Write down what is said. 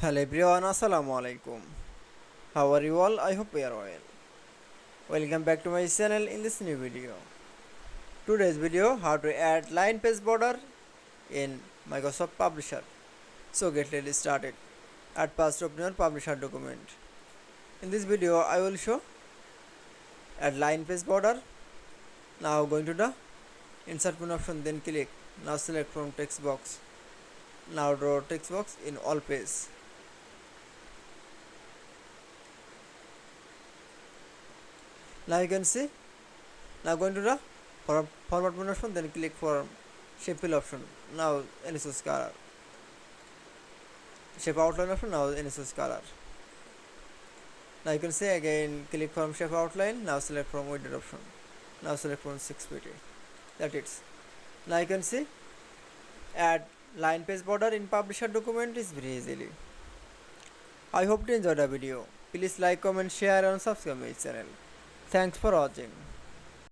Hello everyone, assalamu alaikum. How are you all? I hope you are well. Welcome back to my channel in this new video. Today's video how to add line page border in Microsoft Publisher. So get ready started. Add first open your Publisher document. In this video I will show add line page border. Now going to the insert menu option, then click. Now select from text box. Now draw text box in all pages. Now you can see. Now going to the format menu option, then click for shape fill option. Now NSS color. Shape outline option. Now NSS color. Now you can see again click from shape outline. Now select from widget option. Now select from 6pt. That's it. Now you can see add line page border in publisher document is very easily. I hope you enjoyed the video. Please like, comment, share and subscribe my channel. Thanks for watching.